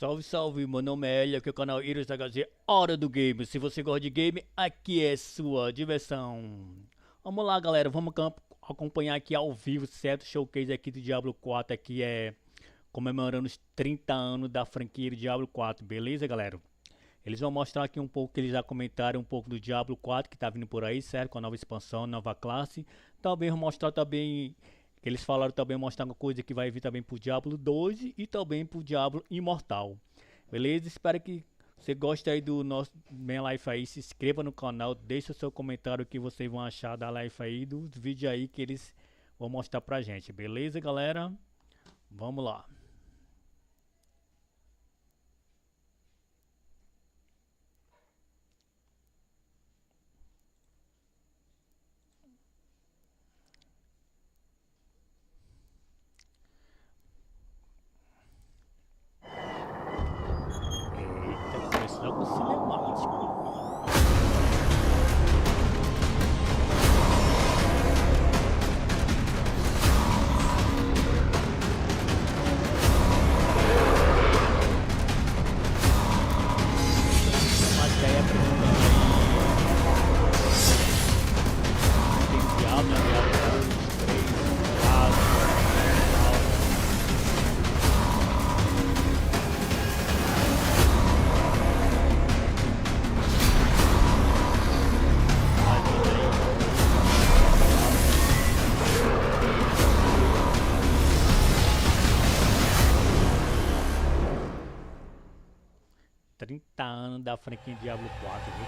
Salve, salve, meu nome é Elia, aqui é o canal Iris HZ, Hora do Game. Se você gosta de game, aqui é sua diversão. Vamos lá, galera, vamos acompanhar aqui ao vivo, certo? Showcase aqui do Diablo 4, aqui é comemorando os 30 anos da franquia do Diablo 4, beleza, galera? Eles vão mostrar aqui um pouco, que eles já comentaram um pouco do Diablo 4, que tá vindo por aí, certo? Com a nova expansão, nova classe. Também vão mostrar também... Eles falaram também, mostrar uma coisa que vai vir também pro Diablo 2 e também pro Diablo Imortal. Beleza? Espero que você goste aí do nosso minha live aí. Se inscreva no canal, deixa o seu comentário o que vocês vão achar da live aí, dos vídeos aí que eles vão mostrar pra gente. Beleza, galera? Vamos lá. Logo cinemático. Mas aí é pra tem Diablo, Diablo 3, 4. Anos da franquia Diablo 4, viu,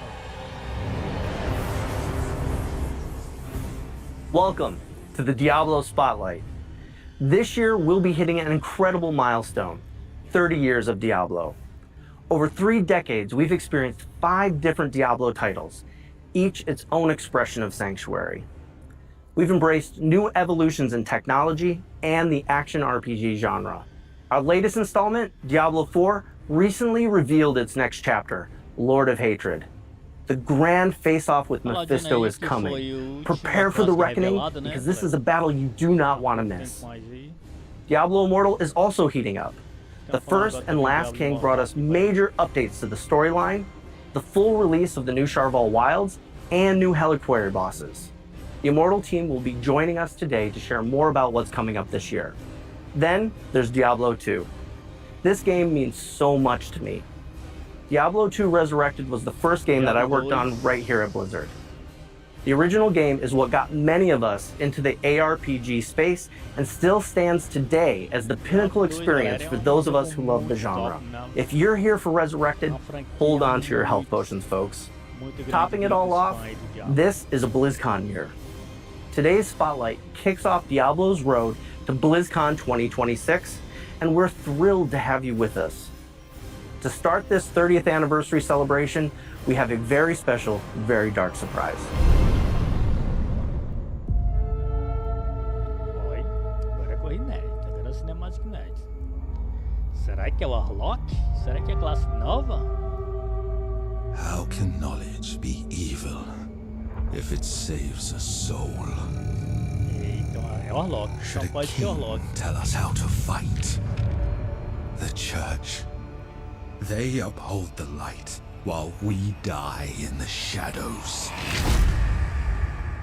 Welcome to the Diablo Spotlight. This year, we'll be hitting an incredible milestone, 30 years of Diablo. Over 3 decades, we've experienced 5 different Diablo titles, each its own expression of sanctuary. We've embraced new evolutions in technology and the action RPG genre. Our latest installment, Diablo 4, recently revealed its next chapter, Lord of Hatred. The grand face-off with Mephisto is coming. Prepare for the reckoning, because this is a battle you do not want to miss. Diablo Immortal is also heating up. The first and last king brought us major updates to the storyline, the full release of the new Charval Wilds, and new Heliquary bosses. The Immortal team will be joining us today to share more about what's coming up this year. Then, there's Diablo 2. This game means so much to me. Diablo 2 Resurrected was the first game that I worked on right here at Blizzard. The original game is what got many of us into the ARPG space and still stands today as the pinnacle experience for those of us who love the genre. If you're here for Resurrected, hold on to your health potions, folks. Topping it all off, this is a BlizzCon year. Today's spotlight kicks off Diablo's road to BlizzCon 2026, and we're thrilled to have you with us. To start this 30th anniversary celebration, we have a very special, very dark surprise. Oi, agora é corrida inédita, agora é o cinemático inédito. Será que é o Warlock? Será que é a classe nova? How can knowledge be evil if it saves a soul? Então é o Warlock, só Should a pode ser o Warlock. king tell us how to fight? The church. They uphold the light while we die in the shadows.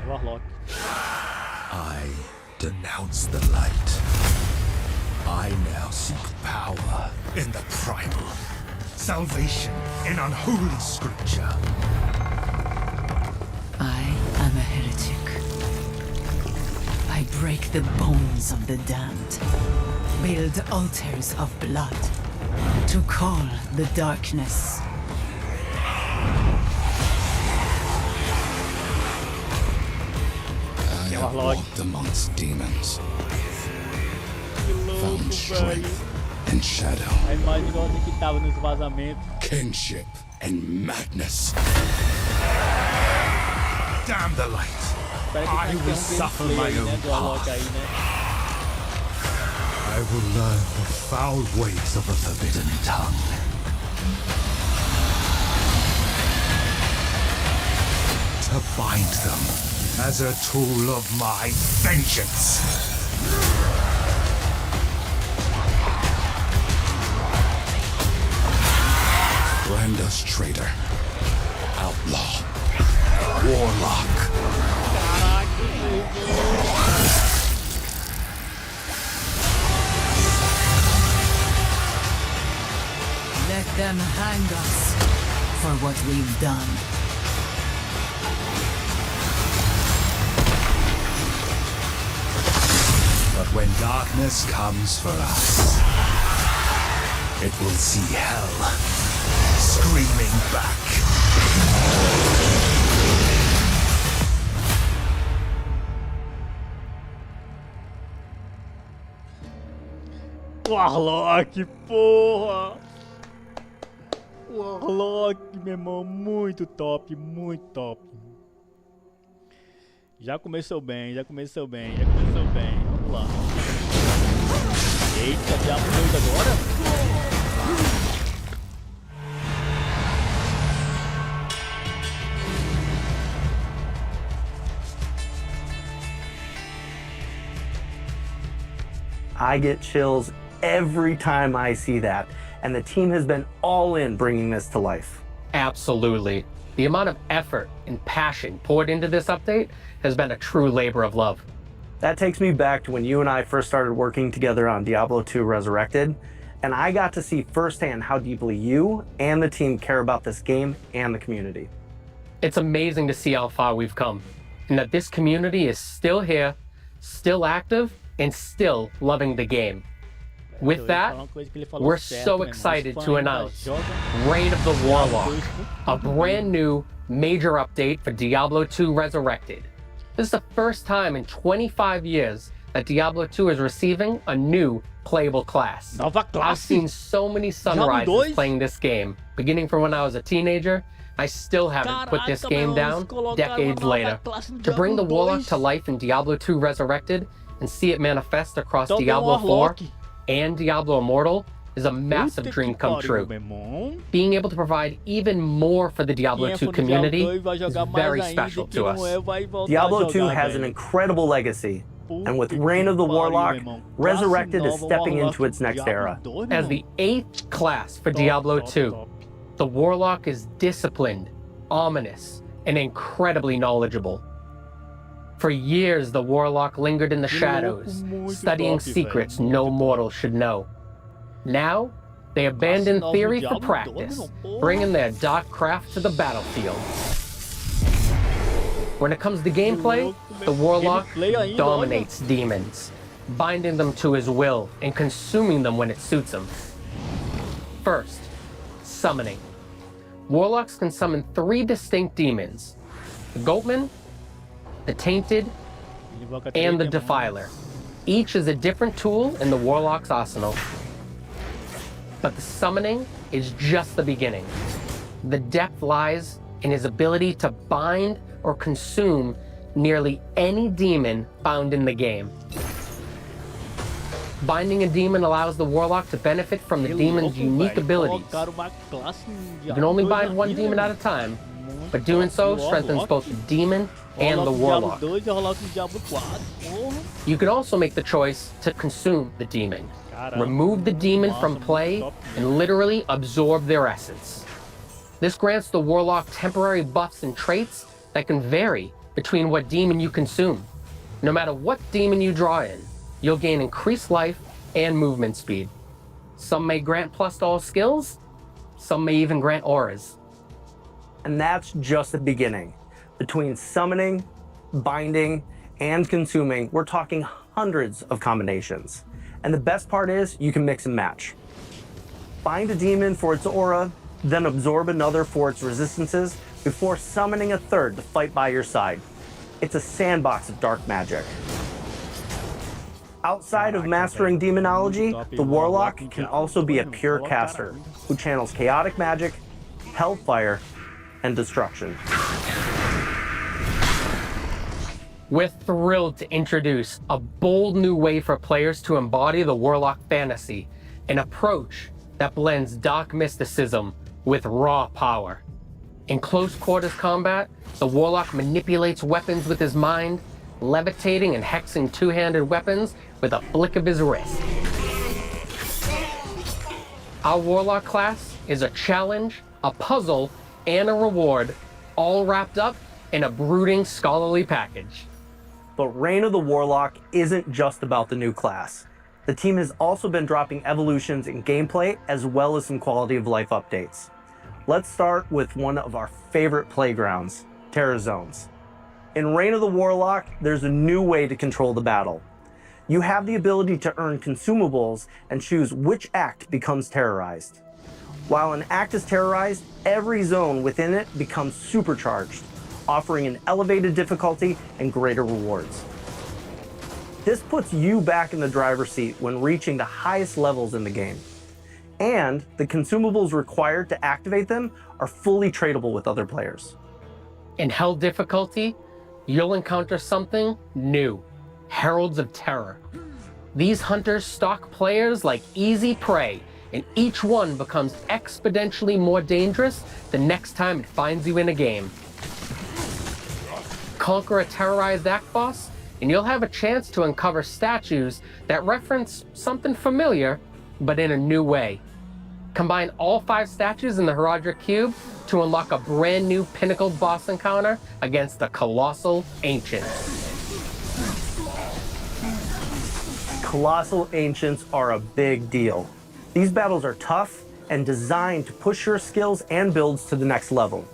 É o Warlock. I denounce the light. I now seek power in the primal, salvation in unholy scripture. I am a heretic. I break the bones of the damned, build altars of blood, to call the darkness. I have walked amongst demons, found strength in shadow, A imagem igualzinha que tava nos vazamentos. kinship and madness. Damn the light! Parece que I tem will um suffer gameplay my aí, né, own do Warlock path. aí, né? I will learn the foul ways of a forbidden tongue. To bind them as a tool of my vengeance. First traitor, outlaw, warlock. Let them hang us for what we've done. But when darkness comes for us, it will see hell screaming back. Warlock, porra! Warlock, meu irmão, muito top, muito top. Já começou bem, já começou bem, já começou bem. Vamos lá. Eita, diabo doido agora? I get chills every time I see that, and the team has been all in bringing this to life. Absolutely. The amount of effort and passion poured into this update has been a true labor of love. That takes me back to when you and I first started working together on Diablo 2 Resurrected, and I got to see firsthand how deeply you and the team care about this game and the community. It's amazing to see how far we've come, and that this community is still here, still active, and still loving the game. With that, we're so excited to announce Reign of the Warlock, a brand new major update for Diablo 2 Resurrected. This is the first time in 25 years that Diablo 2 is receiving a new playable class. I've seen so many sunrises playing this game, beginning from when I was a teenager. I still haven't put this game down decades later. To bring the Warlock to life in Diablo 2 Resurrected and see it manifest across Diablo 4 and Diablo Immortal is a massive dream come true. Being able to provide even more for the Diablo 2 community is very special to us. Diablo 2 has an incredible legacy, and with Reign of the Warlock, Resurrected is stepping into its next era. As the 8th class for Diablo 2, the Warlock is disciplined, ominous, and incredibly knowledgeable. For years, the Warlock lingered in the shadows, studying secrets no mortal should know. Now, they abandon theory for practice, bringing their dark craft to the battlefield. When it comes to gameplay, the Warlock dominates demons, binding them to his will and consuming them when it suits him. First, summoning. Warlocks can summon 3 distinct demons: the Goatman, the Tainted, and the Defiler. Each is a different tool in the Warlock's arsenal. But the summoning is just the beginning. The depth lies in his ability to bind or consume nearly any demon found in the game. Binding a demon allows the Warlock to benefit from the demon's unique abilities. You can only bind one demon at a time, but doing so strengthens both the demon and the Warlock. You can also make the choice to consume the demon. Remove the demon from play and literally absorb their essence. This grants the Warlock temporary buffs and traits that can vary between what demon you consume. No matter what demon you draw in, you'll gain increased life and movement speed. Some may grant plus to all skills, some may even grant auras. And that's just the beginning. Between summoning, binding, and consuming, we're talking hundreds of combinations. And the best part is you can mix and match. Bind a demon for its aura, then absorb another for its resistances before summoning a third to fight by your side. It's a sandbox of dark magic. Outside of mastering demonology, the Warlock can also be a pure caster who channels chaotic magic, hellfire, and destruction. We're thrilled to introduce a bold new way for players to embody the Warlock fantasy, an approach that blends dark mysticism with raw power. In close quarters combat, the Warlock manipulates weapons with his mind, levitating and hexing two-handed weapons with a flick of his wrist. Our Warlock class is a challenge, a puzzle, and a reward, all wrapped up in a brooding scholarly package. But Reign of the Warlock isn't just about the new class. The team has also been dropping evolutions in gameplay as well as some quality of life updates. Let's start with one of our favorite playgrounds, Terror Zones. In Reign of the Warlock, there's a new way to control the battle. You have the ability to earn consumables and choose which act becomes terrorized. While an act is terrorized, every zone within it becomes supercharged, offering an elevated difficulty and greater rewards. This puts you back in the driver's seat when reaching the highest levels in the game. And the consumables required to activate them are fully tradable with other players. In Hell difficulty, you'll encounter something new, Heralds of Terror. These hunters stalk players like easy prey, and each one becomes exponentially more dangerous the next time it finds you in a game. Conquer a terrorized act boss, and you'll have a chance to uncover statues that reference something familiar, but in a new way. Combine all 5 statues in the Herodric Cube to unlock a brand new pinnacle boss encounter against the Colossal Ancients. Colossal Ancients are a big deal. These battles are tough and designed to push your skills and builds to the next level.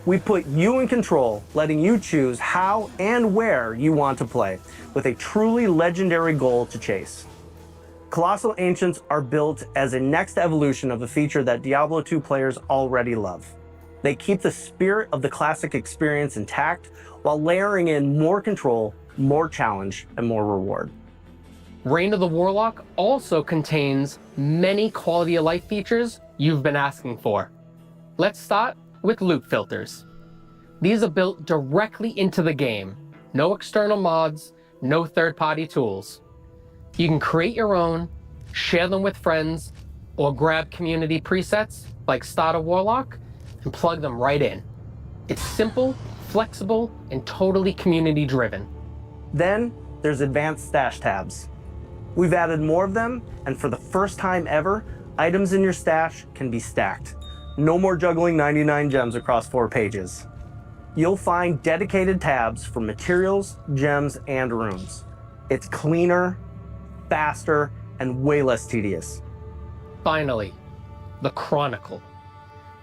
We put you in control, letting you choose how and where you want to play, with a truly legendary goal to chase. Colossal Ancients are built as a next evolution of a feature that Diablo 2 players already love. They keep the spirit of the classic experience intact while layering in more control, more challenge, and more reward. Reign of the Warlock also contains many quality of life features you've been asking for. Let's start with loot filters. These are built directly into the game. No external mods, no third-party tools. You can create your own, share them with friends, or grab community presets like Starter Warlock and plug them right in. It's simple, flexible, and totally community-driven. Then there's advanced stash tabs. We've added more of them, and for the first time ever, items in your stash can be stacked. No more juggling 99 gems across 4 pages. You'll find dedicated tabs for materials, gems, and runes. It's cleaner, faster, and way less tedious. Finally, the Chronicle.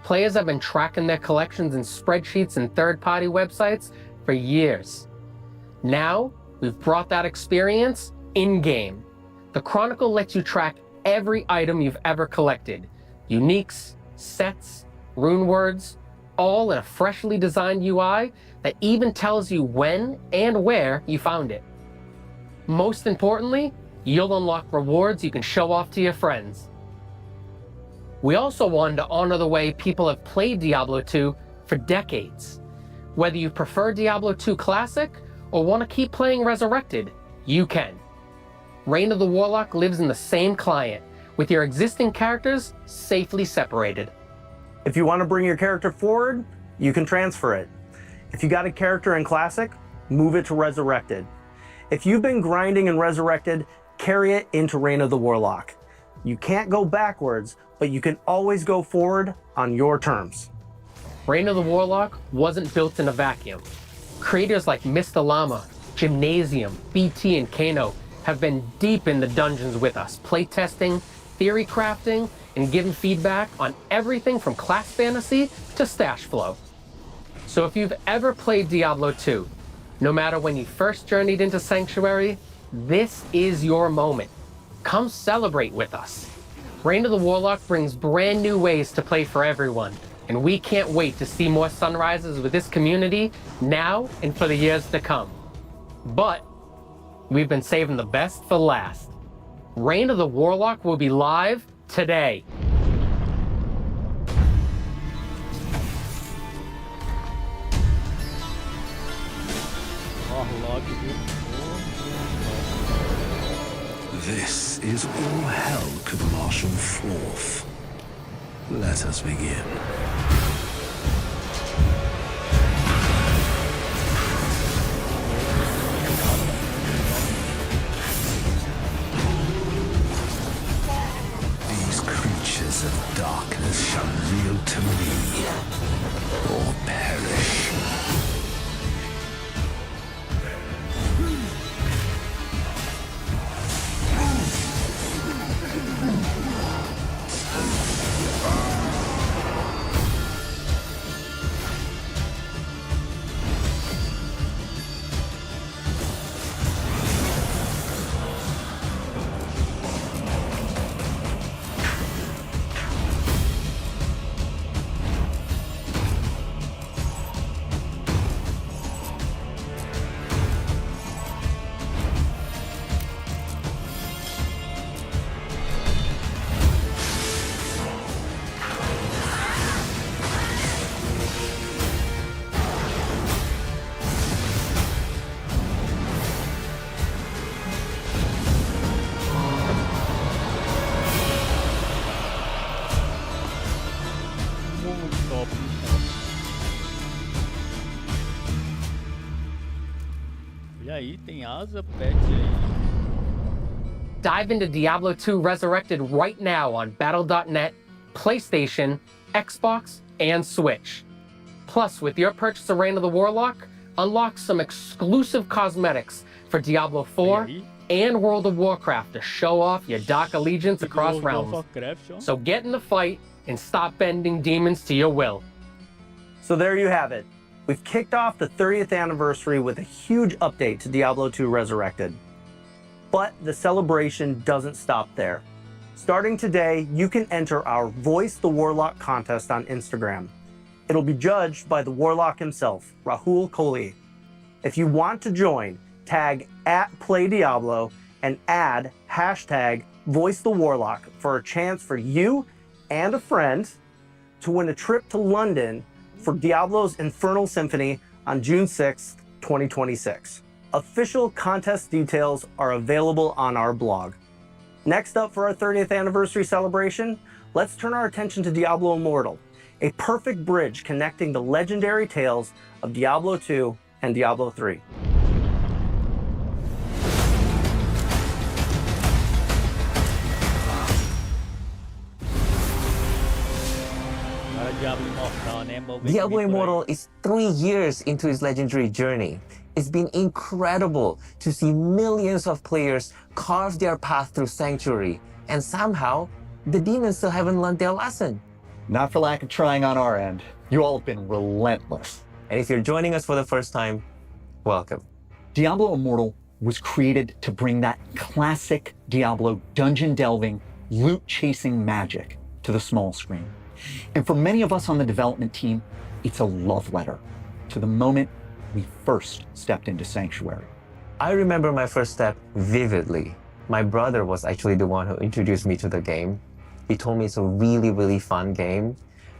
Players have been tracking their collections in spreadsheets and third-party websites for years. Now, we've brought that experience in-game. The Chronicle lets you track every item you've ever collected. Uniques, sets, rune words, all in a freshly designed UI that even tells you when and where you found it. Most importantly, you'll unlock rewards you can show off to your friends. We also wanted to honor the way people have played Diablo 2 for decades. Whether you prefer Diablo 2 Classic or want to keep playing Resurrected, you can. Reign of the Warlock lives in the same client, with your existing characters safely separated. If you want to bring your character forward, you can transfer it. If you got a character in Classic, move it to Resurrected. If you've been grinding in Resurrected, carry it into Reign of the Warlock. You can't go backwards, but you can always go forward on your terms. Reign of the Warlock wasn't built in a vacuum. Creators like Mr. Llama, Gymnasium, BT, and Kano have been deep in the dungeons with us, playtesting, theory crafting, and giving feedback on everything from class fantasy to stash flow. So if you've ever played Diablo 2, no matter when you first journeyed into Sanctuary, this is your moment. Come celebrate with us. Reign of the Warlock brings brand new ways to play for everyone, and we can't wait to see more sunrises with this community now and for the years to come. But we've been saving the best for last. Reign of the Warlock will be live today. This is all hell could marshal forth. Let us begin. These creatures of darkness shall yield to me. tem asa, pet aí. Dive into Diablo 2 Resurrected right now on battle.net, PlayStation, Xbox, and Switch. Plus, with your purchase of Reign of the Warlock, unlock some exclusive cosmetics for Diablo 4 and World of Warcraft to show off your dark allegiance across realms. So get in the fight and stop bending demons to your will. So there you have it. We've kicked off the 30th anniversary with a huge update to Diablo 2 Resurrected. But the celebration doesn't stop there. Starting today, you can enter our Voice the Warlock contest on Instagram. It'll be judged by the Warlock himself, Rahul Kohli. If you want to join, tag @PlayDiablo and add #VoiceTheWarlock for a chance for you and a friend to win a trip to London for Diablo's Infernal Symphony on June 6th, 2026. Official contest details are available on our blog. Next up for our 30th anniversary celebration, let's turn our attention to Diablo Immortal, a perfect bridge connecting the legendary tales of Diablo 2 and Diablo 3. Diablo Immortal is 3 years into its legendary journey. It's been incredible to see millions of players carve their path through Sanctuary, and somehow, the demons still haven't learned their lesson. Not for lack of trying on our end. You all have been relentless. And if you're joining us for the first time, welcome. Diablo Immortal was created to bring that classic Diablo dungeon delving, loot chasing magic to the small screen. And for many of us on the development team, it's a love letter to the moment we first stepped into Sanctuary. I remember my first step vividly. My brother was actually the one who introduced me to the game. He told me it's a really, really fun game,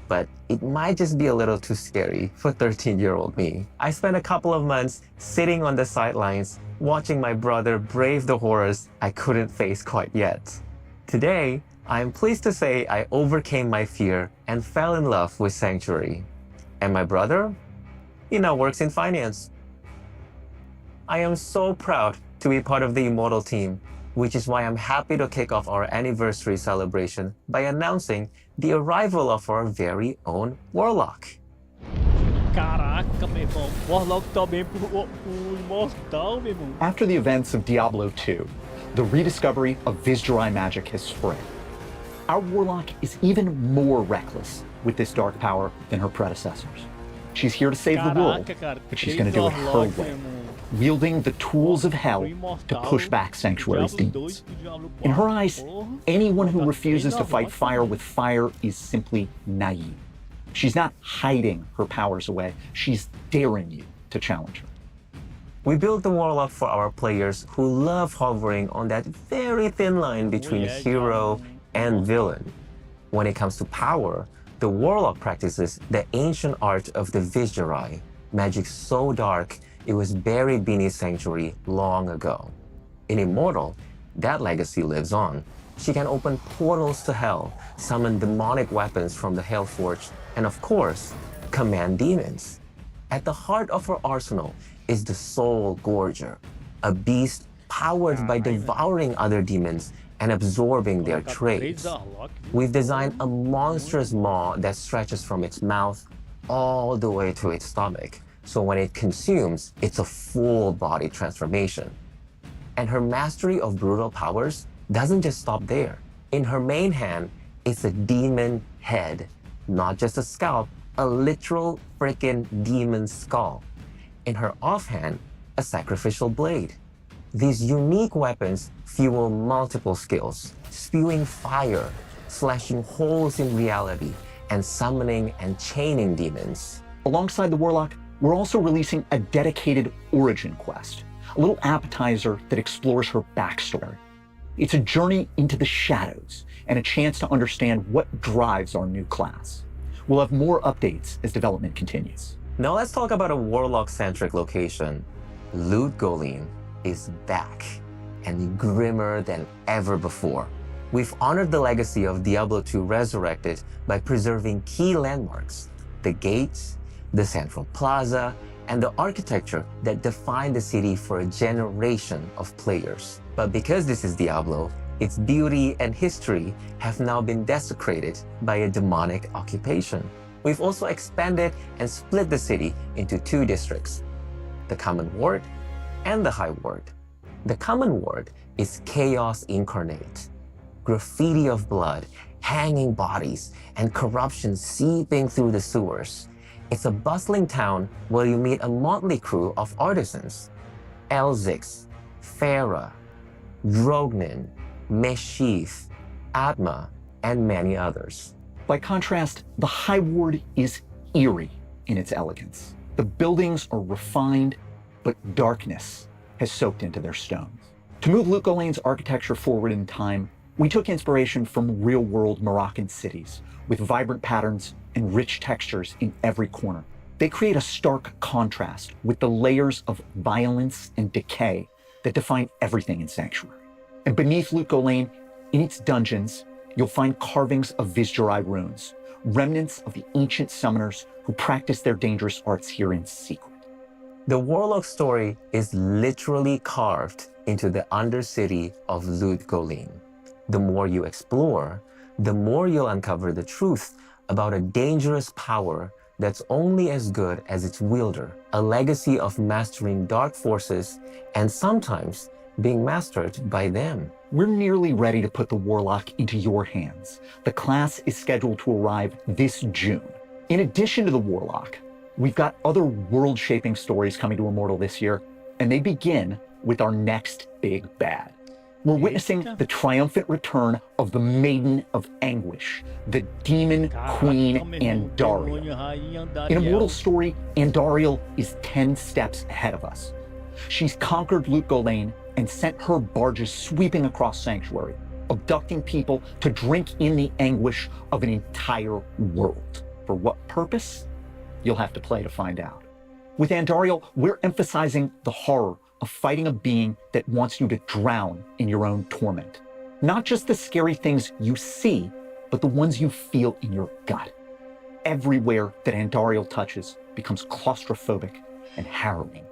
but it might just be a little too scary for 13-year-old me. I spent a couple of months sitting on the sidelines, watching my brother brave the horrors I couldn't face quite yet. Today, I am pleased to say I overcame my fear and fell in love with Sanctuary. And my brother? He now works in finance. I am so proud to be part of the Immortal team, which is why I'm happy to kick off our anniversary celebration by announcing the arrival of our very own Warlock. Caraca, meu irmão. Warlock também pro Imortal, meu irmão. After the events of Diablo 2, the rediscovery of Vizjerai magic has spread. Our Warlock is even more reckless with this dark power than her predecessors. She's here to save the world, but she's going to do it her way, wielding the tools of hell to push back Sanctuary's demons. In her eyes, anyone who refuses to fight fire with fire is simply naive. She's not hiding her powers away, she's daring you to challenge her. We built the Warlock for our players who love hovering on that very thin line between hero and villain. When it comes to power, the Warlock practices the ancient art of the Vizjerai, magic so dark it was buried beneath Sanctuary long ago. In Immortal, that legacy lives on. She can open portals to hell, summon demonic weapons from the Hellforge, and of course, command demons. At the heart of her arsenal is the Soul Gorger, a beast powered by devouring other demons and absorbing their traits. We've designed a monstrous maw that stretches from its mouth all the way to its stomach, so when it consumes, it's a full body transformation. And her mastery of brutal powers doesn't just stop there. In her main hand, it's a demon head, not just a scalp, a literal freaking demon skull. In her offhand, a sacrificial blade. These unique weapons fuel multiple skills, spewing fire, slashing holes in reality, and summoning and chaining demons. Alongside the Warlock, we're also releasing a dedicated origin quest, a little appetizer that explores her backstory. It's a journey into the shadows and a chance to understand what drives our new class. We'll have more updates as development continues. Now let's talk about a Warlock-centric location. Loot Golem is back and grimmer than ever before. We've honored the legacy of Diablo 2 Resurrected by preserving key landmarks, the gates, the central plaza, and the architecture that defined the city for a generation of players. But because this is Diablo, its beauty and history have now been desecrated by a demonic occupation. We've also expanded and split the city into two districts, the Common Ward and the High Ward. The Common Ward is chaos incarnate. Graffiti of blood, hanging bodies, and corruption seeping through the sewers. It's a bustling town where you meet a motley crew of artisans. Elzix, Farah, Drognin, Meshif, Atma, and many others. By contrast, the High Ward is eerie in its elegance. The buildings are refined, but darkness has soaked into their stones. To move Loot Ghoulain's architecture forward in time, we took inspiration from real-world Moroccan cities with vibrant patterns and rich textures in every corner. They create a stark contrast with the layers of violence and decay that define everything in Sanctuary. And beneath Loot Ghoulain, in its dungeons, you'll find carvings of Vizjurai runes, remnants of the ancient summoners who practiced their dangerous arts here in secret. The Warlock story is literally carved into the undercity of Loot Ghoulain. The more you explore, the more you'll uncover the truth about a dangerous power that's only as good as its wielder, a legacy of mastering dark forces and sometimes being mastered by them. We're nearly ready to put the Warlock into your hands. The class is scheduled to arrive this June. In addition to the Warlock, we've got other world-shaping stories coming to Immortal this year, and they begin with our next big bad. We're witnessing the triumphant return of the Maiden of Anguish, the Demon Queen Andariel. In Immortal's story, Andariel is 10 steps ahead of us. She's conquered Loot Ghoulain and sent her barges sweeping across Sanctuary, abducting people to drink in the anguish of an entire world. For what purpose? You'll have to play to find out. With Andariel, we're emphasizing the horror of fighting a being that wants you to drown in your own torment. Not just the scary things you see, but the ones you feel in your gut. Everywhere that Andariel touches becomes claustrophobic and harrowing.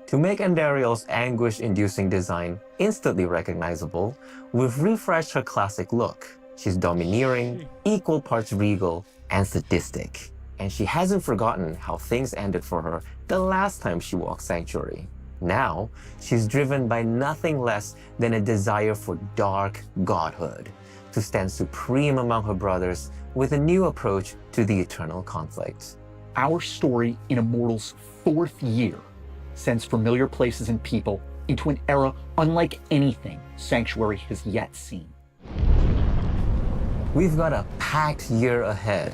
To make Andariel's anguish-inducing design instantly recognizable, we've refreshed her classic look. She's domineering, equal parts regal, and sadistic. And she hasn't forgotten how things ended for her the last time she walked Sanctuary. Now, she's driven by nothing less than a desire for dark godhood, to stand supreme among her brothers with a new approach to the eternal conflict. Our story in Immortal's 4th year sends familiar places and people into an era unlike anything Sanctuary has yet seen. We've got a packed year ahead,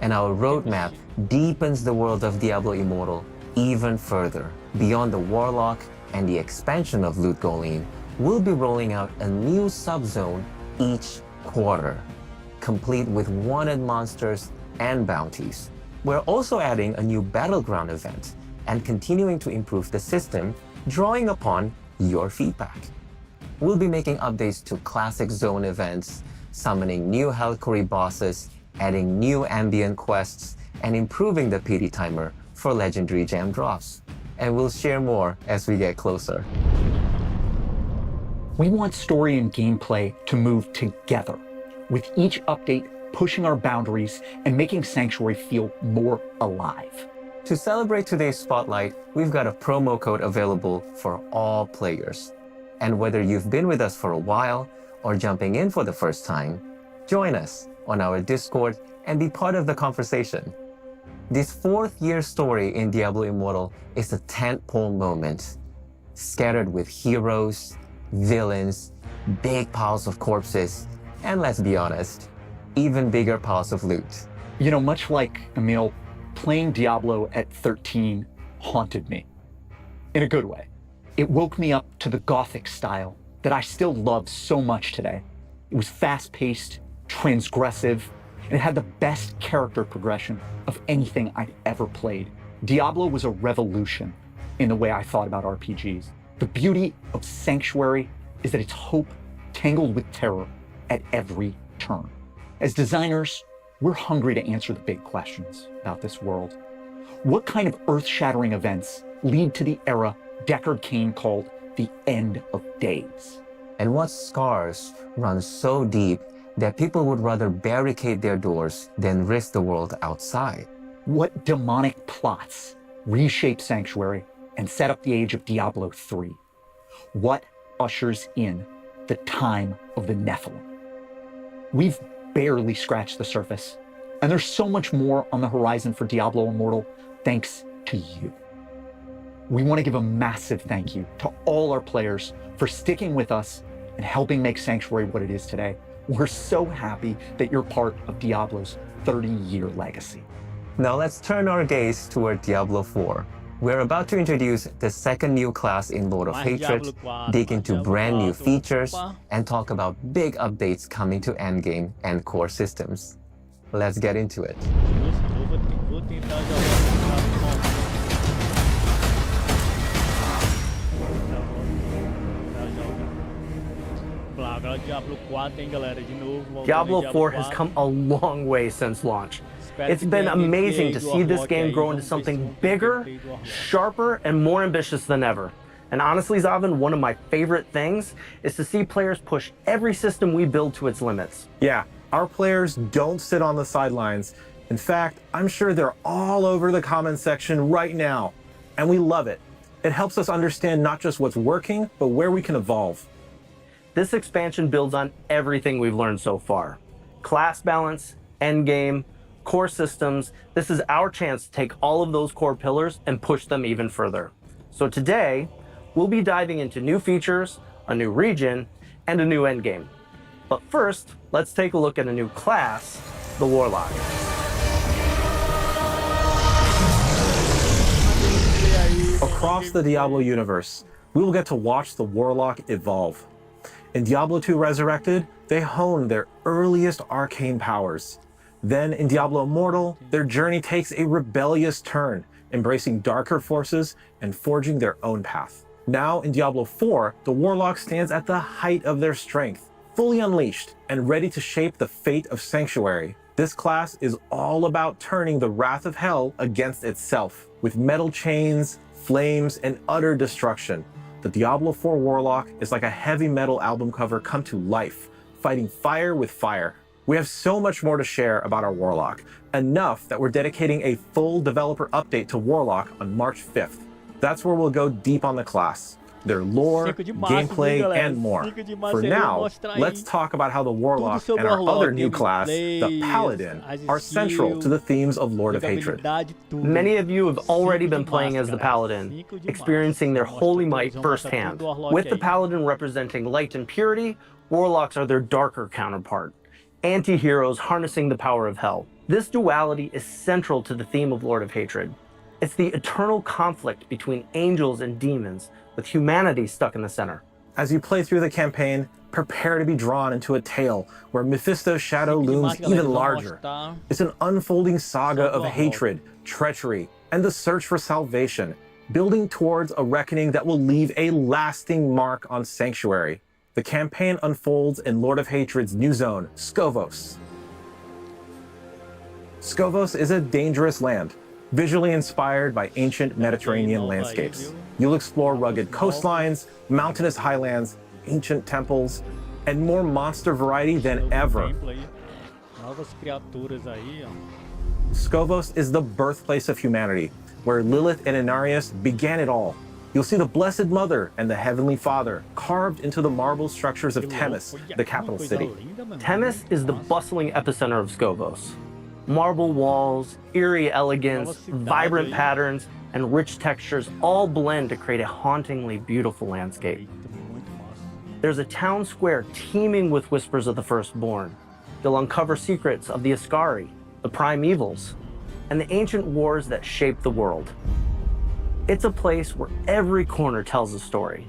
and our roadmap deepens the world of Diablo Immortal even further. Beyond the Warlock and the expansion of Loot Ghoulain, we'll be rolling out a new subzone each quarter, complete with wanted monsters and bounties. We're also adding a new battleground event and continuing to improve the system, drawing upon your feedback. We'll be making updates to classic zone events, summoning new Helcori bosses, adding new ambient quests, and improving the PD timer for legendary gem drops. And we'll share more as we get closer. We want story and gameplay to move together, with each update pushing our boundaries and making Sanctuary feel more alive. To celebrate today's spotlight, we've got a promo code available for all players. And whether you've been with us for a while or jumping in for the first time, join us on our Discord and be part of the conversation. This 4th year story in Diablo Immortal is a tentpole moment, scattered with heroes, villains, big piles of corpses, and let's be honest, even bigger piles of loot. You know, much like Emil, playing Diablo at 13 haunted me. In a good way. It woke me up to the Gothic style that I still love so much today. It was fast-paced, transgressive, and it had the best character progression of anything I'd ever played. Diablo was a revolution in the way I thought about RPGs. The beauty of Sanctuary is that it's hope tangled with terror at every turn. As designers, we're hungry to answer the big questions about this world. What kind of earth-shattering events lead to the era Deckard Cain called the end of days? And what scars run so deep that people would rather barricade their doors than risk the world outside? What demonic plots reshape Sanctuary and set up the age of Diablo 3? What ushers in the time of the Nephilim? We've barely scratched the surface, and there's so much more on the horizon for Diablo Immortal thanks to you. We want to give a massive thank you to all our players for sticking with us and helping make Sanctuary what it is today. We're so happy that you're part of Diablo's 30-year legacy. Now let's turn our gaze toward Diablo 4. We're about to introduce the second new class in Lord of Hatred, dig into brand new features, and talk about big updates coming to endgame and core systems. Let's get into it. Diablo 4 has come a long way since launch. It's been amazing to see this game grow into something bigger, sharper, and more ambitious than ever. And honestly, Zavin, one of my favorite things is to see players push every system we build to its limits. Yeah, our players don't sit on the sidelines. In fact, I'm sure they're all over the comments section right now, and we love it. It helps us understand not just what's working, but where we can evolve. This expansion builds on everything we've learned so far. Class balance, endgame, core systems. This is our chance to take all of those core pillars and push them even further. So today, we'll be diving into new features, a new region, and a new endgame. But first, let's take a look at a new class, the Warlock. Across the Diablo universe, we will get to watch the Warlock evolve. In Diablo 2 Resurrected, they honed their earliest arcane powers. Then in Diablo Immortal, their journey takes a rebellious turn, embracing darker forces and forging their own path. Now in Diablo 4, the Warlock stands at the height of their strength, fully unleashed and ready to shape the fate of Sanctuary. This class is all about turning the wrath of hell against itself, with metal chains, flames, and utter destruction. The Diablo 4 Warlock is like a heavy metal album cover come to life, fighting fire with fire. We have so much more to share about our Warlock, enough that we're dedicating a full developer update to Warlock on March 5th. That's where we'll go deep on the class, their lore, gameplay, and more. For now, let's talk about how the Warlock and our other new class, the Paladin, are central to the themes of Lord of Hatred. Many of you have already been playing as the Paladin, experiencing their holy might firsthand. With the Paladin representing light and purity, Warlocks are their darker counterpart, anti-heroes harnessing the power of hell. This duality is central to the theme of Lord of Hatred. It's the eternal conflict between angels and demons, with humanity stuck in the center. As you play through the campaign, prepare to be drawn into a tale where Mephisto's shadow looms even larger. It's an unfolding saga of hatred, treachery, and the search for salvation, building towards a reckoning that will leave a lasting mark on Sanctuary. The campaign unfolds in Lord of Hatred's new zone, Skovos. Skovos is a dangerous land, visually inspired by ancient Mediterranean landscapes. You'll explore rugged coastlines, mountainous highlands, ancient temples, and more monster variety than ever. Skovos is the birthplace of humanity, where Lilith and Inarius began it all. You'll see the Blessed Mother and the Heavenly Father carved into the marble structures of Themis, the capital city. Themis is the bustling epicenter of Skovos. Marble walls, eerie elegance, vibrant patterns, and rich textures all blend to create a hauntingly beautiful landscape. There's a town square teeming with whispers of the firstborn. You'll uncover secrets of the Ascari, the primevals, and the ancient wars that shaped the world. It's a place where every corner tells a story.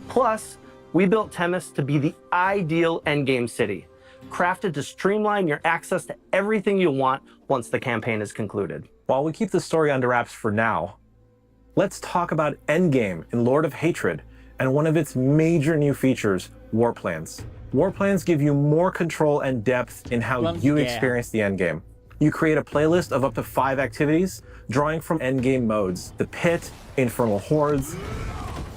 Plus, we built Themis to be the ideal endgame city, crafted to streamline your access to everything you want once the campaign is concluded. While we keep the story under wraps for now, let's talk about endgame in Lord of Hatred and one of its major new features, War Plans. War Plans give you more control and depth in how you experience the endgame. You create a playlist of up to 5 activities, drawing from endgame modes: the Pit, Infernal Hordes,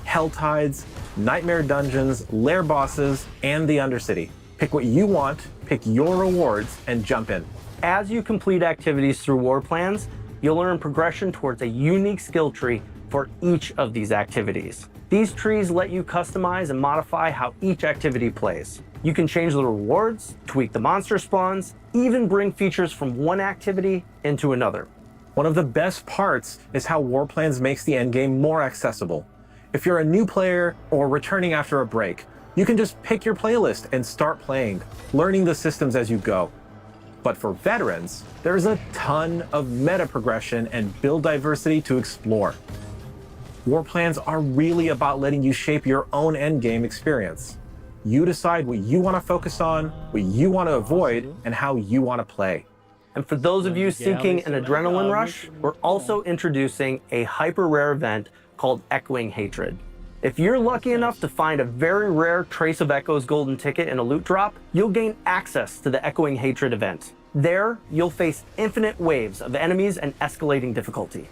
Hell Tides, Nightmare Dungeons, Lair Bosses, and the Undercity. Pick what you want, pick your rewards, and jump in. As you complete activities through war plans, you'll earn progression towards a unique skill tree for each of these activities. These trees let you customize and modify how each activity plays. You can change the rewards, tweak the monster spawns, even bring features from one activity into another. One of the best parts is how War Plans makes the endgame more accessible. If you're a new player or returning after a break, you can just pick your playlist and start playing, learning the systems as you go. But for veterans, there's a ton of meta progression and build diversity to explore. War Plans are really about letting you shape your own endgame experience. You decide what you want to focus on, what you want to avoid, and how you want to play. And for those of you seeking an adrenaline rush, we're also introducing a hyper rare event called Echoing Hatred. If you're lucky enough to find a very rare Trace of Echoes golden ticket in a loot drop, you'll gain access to the Echoing Hatred event. There, you'll face infinite waves of enemies and escalating difficulty.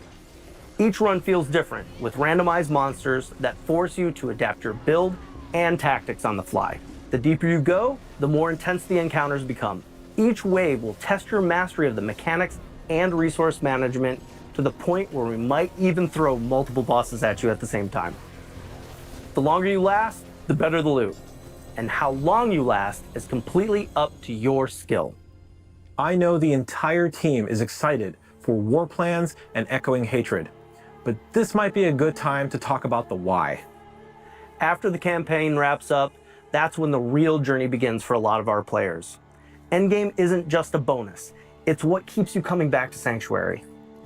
Each run feels different, with randomized monsters that force you to adapt your build and tactics on the fly. The deeper you go, the more intense the encounters become. Each wave will test your mastery of the mechanics and resource management to the point where we might even throw multiple bosses at you at the same time. The longer you last, the better the loot. And how long you last is completely up to your skill. I know the entire team is excited for War Plans and Echoing Hatred, but this might be a good time to talk about the why. After the campaign wraps up, that's when the real journey begins for a lot of our players. Endgame isn't just a bonus, it's what keeps you coming back to Sanctuary.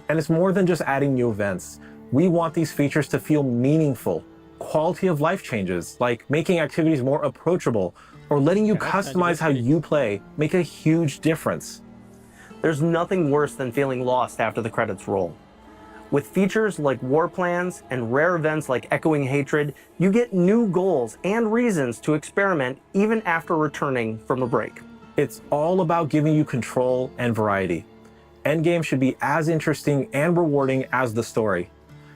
And it's more than just adding new events. We want these features to feel meaningful. Quality of life changes, like making activities more approachable or letting you customize how you play, make a huge difference. There's nothing worse than feeling lost after the credits roll. With features like War Plans and rare events like Echoing Hatred, you get new goals and reasons to experiment even after returning from a break. It's all about giving you control and variety. Endgame should be as interesting and rewarding as the story.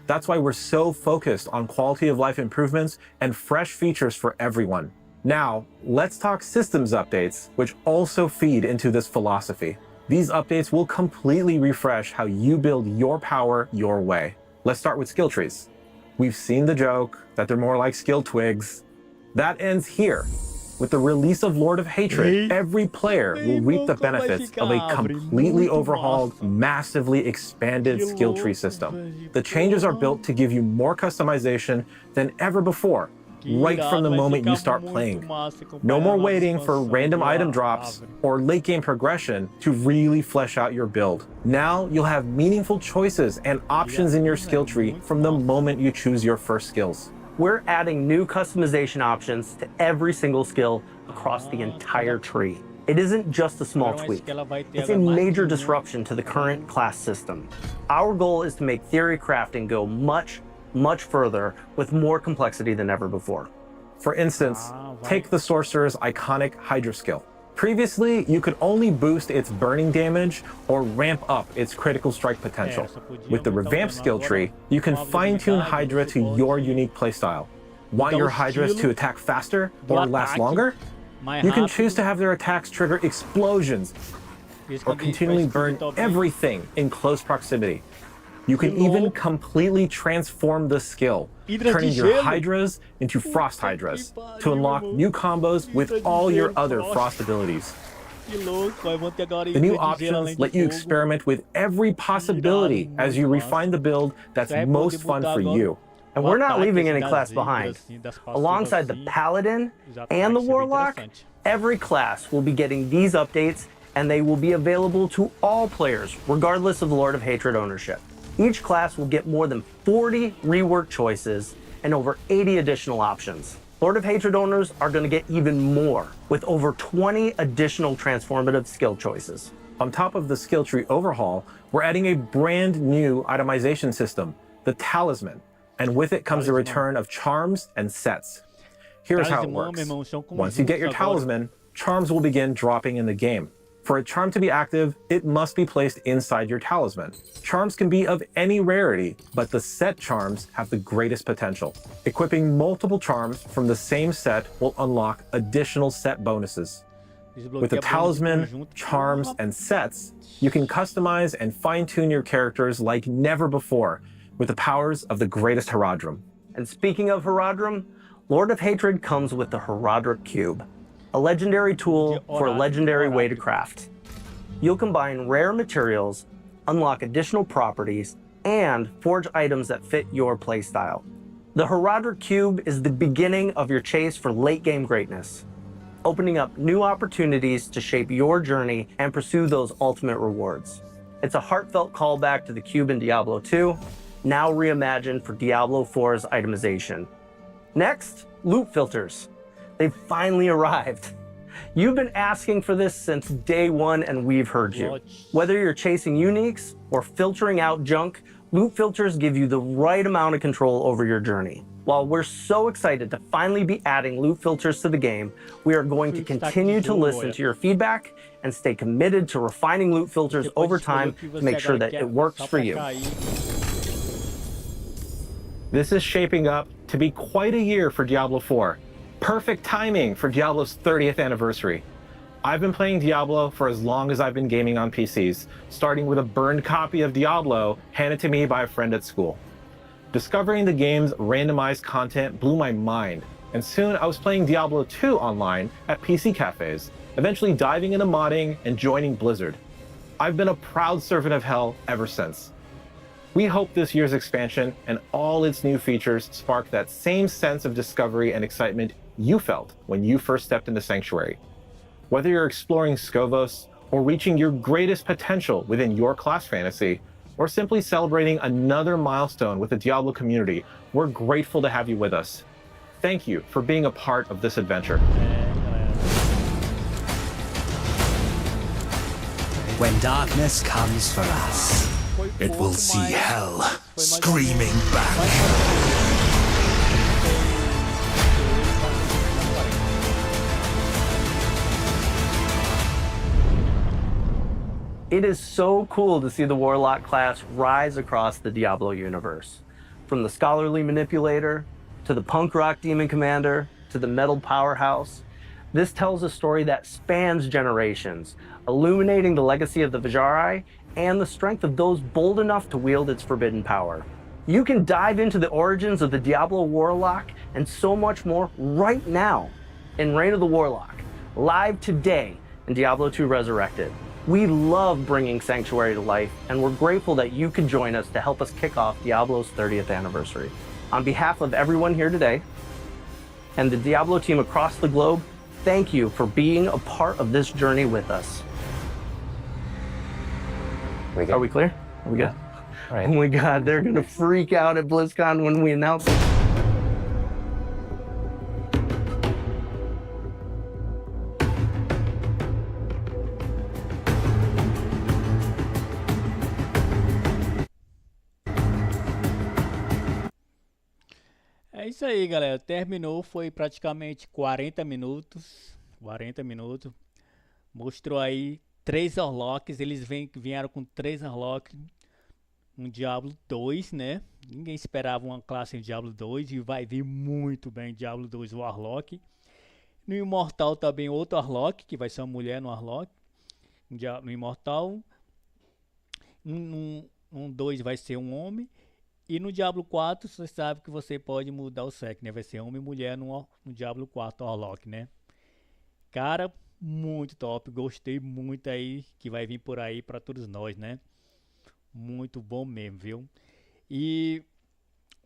That's why we're so focused on quality of life improvements and fresh features for everyone. Now, let's talk systems updates, which also feed into this philosophy. These updates will completely refresh how you build your power your way. Let's start with skill trees. We've seen the joke that they're more like skill twigs. That ends here. With the release of Lord of Hatred, every player will reap the benefits of a completely overhauled, massively expanded skill tree system. The changes are built to give you more customization than ever before, right from the moment you start playing. No more waiting for random item drops or late game progression to really flesh out your build. Now you'll have meaningful choices and options in your skill tree from the moment you choose your first skills. We're adding new customization options to every single skill across the entire tree. It isn't just a small tweak, it's a major disruption to the current class system. Our goal is to make theory crafting go much further with more complexity than ever before. For instance, take the Sorcerer's iconic Hydra skill. Previously, you could only boost its burning damage or ramp up its critical strike potential. With the revamped skill tree, you can fine-tune Hydra to your unique playstyle. Want your Hydras to attack faster or last longer? You can choose to have their attacks trigger explosions or continually burn everything in close proximity. You can even completely transform the skill, turning your Hydras into Frost Hydras to unlock new combos with all your other Frost abilities. The new options let you experiment with every possibility as you refine the build that's most fun for you. And we're not leaving any class behind. Alongside the Paladin and the Warlock, every class will be getting these updates, and they will be available to all players, regardless of Lord of Hatred ownership. Each class will get more than 40 rework choices and over 80 additional options. Lord of Hatred owners are going to get even more, with over 20 additional transformative skill choices. On top of the skill tree overhaul, we're adding a brand new itemization system, the Talisman, and with it comes the return of charms and sets. Here's how it works. Once you get your Talisman, charms will begin dropping in the game. For a charm to be active, it must be placed inside your talisman. Charms can be of any rarity, but the set charms have the greatest potential. Equipping multiple charms from the same set will unlock additional set bonuses. With the talisman, charms, and sets, you can customize and fine-tune your characters like never before with the powers of the greatest Herodrum. And speaking of Herodrum, Lord of Hatred comes with the Herodric Cube, a legendary tool for a legendary way to craft. You'll combine rare materials, unlock additional properties, and forge items that fit your playstyle. The Herodric Cube is the beginning of your chase for late-game greatness, opening up new opportunities to shape your journey and pursue those ultimate rewards. It's a heartfelt callback to the cube in Diablo 2, now reimagined for Diablo 4's itemization. Next, loot filters. They've finally arrived. You've been asking for this since day one, and we've heard you. Whether you're chasing uniques or filtering out junk, loot filters give you the right amount of control over your journey. While we're so excited to finally be adding loot filters to the game, we are going to continue to listen to your feedback and stay committed to refining loot filters over time to make sure that it works for you. This is shaping up to be quite a year for Diablo 4. Perfect timing for Diablo's 30th anniversary. I've been playing Diablo for as long as I've been gaming on PCs, starting with a burned copy of Diablo handed to me by a friend at school. Discovering the game's randomized content blew my mind, and soon I was playing Diablo 2 online at PC cafes, eventually diving into modding and joining Blizzard. I've been a proud servant of hell ever since. We hope this year's expansion and all its new features spark that same sense of discovery and excitement you felt when you first stepped into Sanctuary. Whether you're exploring Skovos or reaching your greatest potential within your class fantasy, or simply celebrating another milestone with the Diablo community, we're grateful to have you with us. Thank you for being a part of this adventure. When darkness comes for us, it will see hell screaming back. It is so cool to see the Warlock class rise across the Diablo universe. From the scholarly manipulator, to the punk rock demon commander, to the metal powerhouse. This tells a story that spans generations, illuminating the legacy of the Vajari and the strength of those bold enough to wield its forbidden power. You can dive into the origins of the Diablo Warlock and so much more right now in Reign of the Warlock, live today in Diablo 2 Resurrected. We love bringing Sanctuary to life, and we're grateful that you could join us to help us kick off Diablo's 30th anniversary. On behalf of everyone here today and the Diablo team across the globe, thank you for being a part of this journey with us. Are we clear? Are we good? All right. Oh my God, they're gonna freak out at BlizzCon when we announce it. É isso aí, galera. Terminou, foi praticamente 40 minutos. 40 minutos. Mostrou aí 3 Orlocks. Eles vieram com 3 Orlocks. Um Diablo 2, né? Ninguém esperava uma classe em Diablo 2 e vai vir muito bem Diablo 2 Warlock. No Imortal também outro Warlock, que vai ser uma mulher no Warlock. No Imortal. Um 2 vai ser um homem. E no Diablo 4, você sabe que você pode mudar o sexo, né? Vai ser homem e mulher no Diablo 4 Warlock, né? Cara, muito top. Gostei muito aí que vai vir por aí pra todos nós, né? Muito bom mesmo, viu? E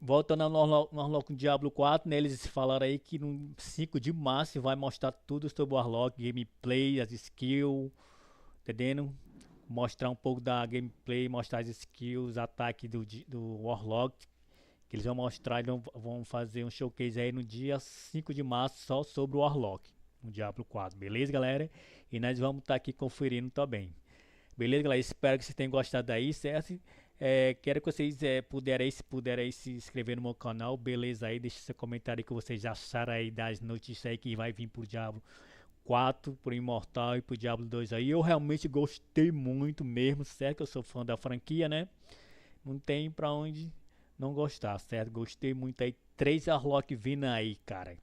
voltando no Warlock Diablo 4, né? Eles falaram aí que no 5 de março vai mostrar tudo sobre o Warlock, gameplay, as skills, entendendo? Mostrar um pouco da gameplay, mostrar as skills, ataque do Warlock, que eles vão mostrar e vão fazer um showcase aí no dia 5 de março só sobre o Warlock, no Diablo 4, beleza, galera? E nós vamos estar aqui conferindo também, beleza, galera? Espero que vocês tenham gostado aí, certo? Quero que vocês puderem se inscrever no meu canal, beleza? Aí deixa seu comentário aí que vocês acharam aí das notícias aí que vai vir pro Diablo 4, pro Imortal e pro Diablo 2 aí. Eu realmente gostei muito mesmo, certo? Eu sou fã da franquia, né? Não tem pra onde não gostar, certo? Gostei muito aí. 3 Warlock vindo aí, cara.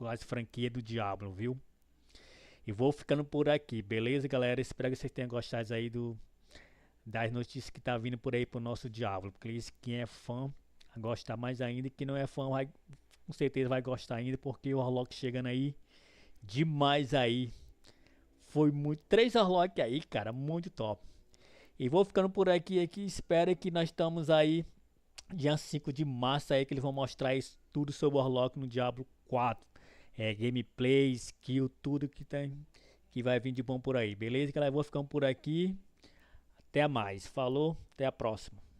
As franquias do Diablo, viu? E vou ficando por aqui, beleza, galera? Espero que vocês tenham gostado aí das notícias que tá vindo por aí pro nosso Diablo. Porque quem é fã vai gostar mais ainda. Quem não é fã vai, com certeza vai gostar ainda. Porque o Warlock chegando aí demais aí. Foi muito. 3 Warlock aí, cara. Muito top. E vou ficando por aqui. Espero que nós estamos aí. Dia 5 de março aí. Que eles vão mostrar isso, tudo sobre o Warlock no Diablo 4. Gameplay, skill, tudo que tem. Que vai vir de bom por aí. Beleza, galera? Vou ficando por aqui. Até mais. Falou. Até a próxima.